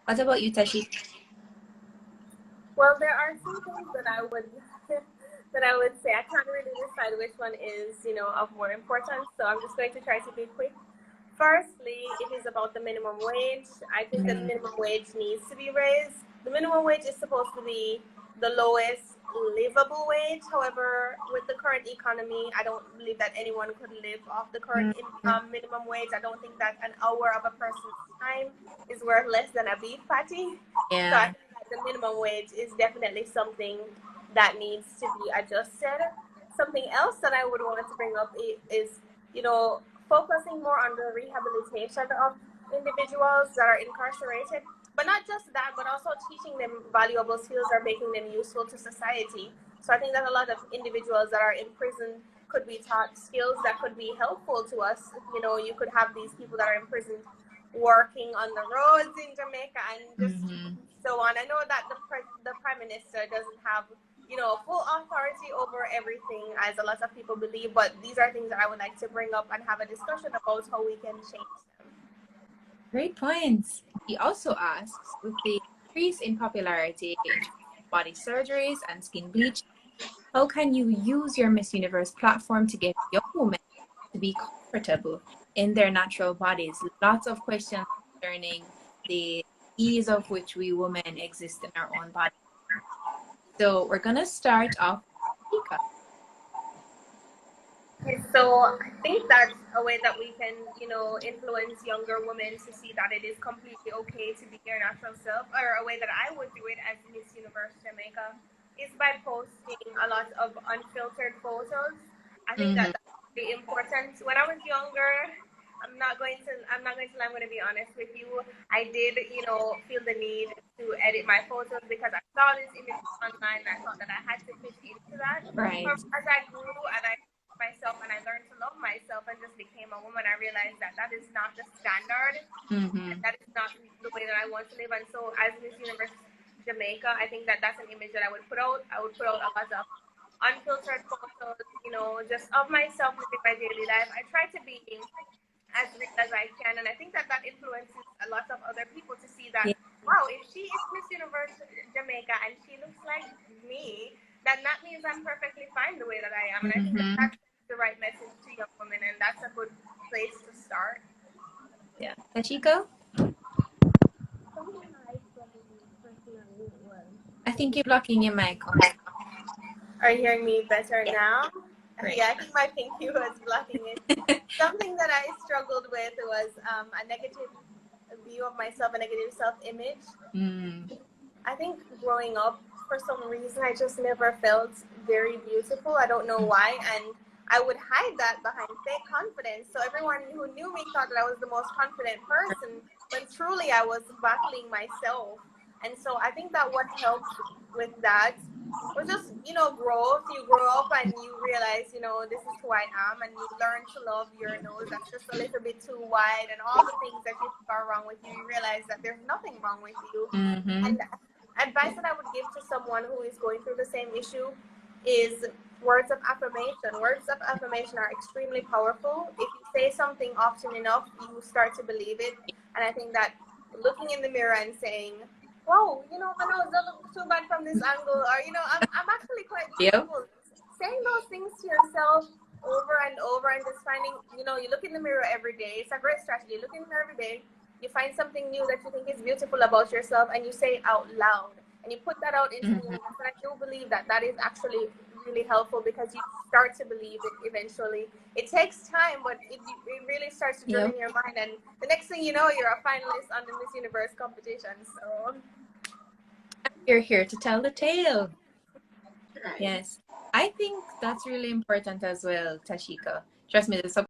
What about you, Tashi? Well, there are some things that I would that I would say. I can't really decide which one is, of more importance. So I'm just going to try to be quick. Firstly, it is about the minimum wage. I think that the minimum wage needs to be raised. The minimum wage is supposed to be the lowest livable wage. However, with the current economy, I don't believe that anyone could live off the current minimum wage. I don't think that an hour of a person's time is worth less than a beef patty. So I Yeah. think that the minimum wage is definitely something that needs to be adjusted. Something else that I would want to bring up is, focusing more on the rehabilitation of individuals that are incarcerated. But not just that, but also teaching them valuable skills or making them useful to society. So I think that a lot of individuals that are in prison could be taught skills that could be helpful to us. You could have these people that are in prison working on the roads in Jamaica and just so on. I know that the Prime Minister doesn't have full authority over everything, as a lot of people believe, but these are things that I would like to bring up and have a discussion about how we can change them. Great points. He also asks, with the increase in popularity in body surgeries and skin bleaching, how can you use your Miss Universe platform to get young women to be comfortable in their natural bodies? Lots of questions concerning the ease of which we women exist in our own body. So we're going to start off with Tasheka. Okay, so I think that's a way that we can, influence younger women to see that it is completely okay to be their natural self, or a way that I would do it as Miss Universe Jamaica is by posting a lot of unfiltered photos. I think that that's really important. When I was younger, I'm not going to lie, I'm going to be honest with you. I did, feel the need to edit my photos because I saw this image online and I thought that I had to fit into that. Right. As I grew and I myself and I learned to love myself and just became a woman, I realized that that is not the standard. And that is not the way that I want to live. And so as Miss Universe Jamaica, I think that that's an image that I would put out. I would put out a lot of unfiltered photos, just of myself living my daily life. I try to be as real as I can, and I think that that influences a lot of other people to see that, wow, if she is Miss Universe Jamaica and she looks like me, then that means I'm perfectly fine the way that I am. And I think that that's the right message to young women, and that's a good place to start. Yeah. Tasheka? I think you're blocking your mic. Are you hearing me better now? Great. Yeah, I think my pinky was blocking it. Something that I struggled with was a negative view of myself, a negative self-image. I think growing up, for some reason, I just never felt very beautiful. I don't know why. And I would hide that behind fake confidence. So everyone who knew me thought that I was the most confident person, when truly I was battling myself. And so I think that what helped with that was just, growth. You grow up and you realize, this is who I am, and you learn to love your nose that's just a little bit too wide, and all the things that you think are wrong with you, you realize that there's nothing wrong with you. And advice that I would give to someone who is going through the same issue is words of affirmation. Words of affirmation are extremely powerful. If you say something often enough, you start to believe it. And I think that looking in the mirror and saying, wow, my nose doesn't look too bad from this angle, or, I'm actually quite beautiful. Saying those things to yourself over and over, and just finding, you look in the mirror every day. It's a great strategy. Look in the mirror every day. You find something new that you think is beautiful about yourself, and you say it out loud, and you put that out into the universe. And I do believe that that is actually really helpful, because you start to believe it eventually. It takes time, but it really starts to drill in your mind, and the next thing you know, you're a finalist on the Miss Universe competition. So you're here to tell the tale. Yes, I think that's really important as well, Tasheka. Trust me, the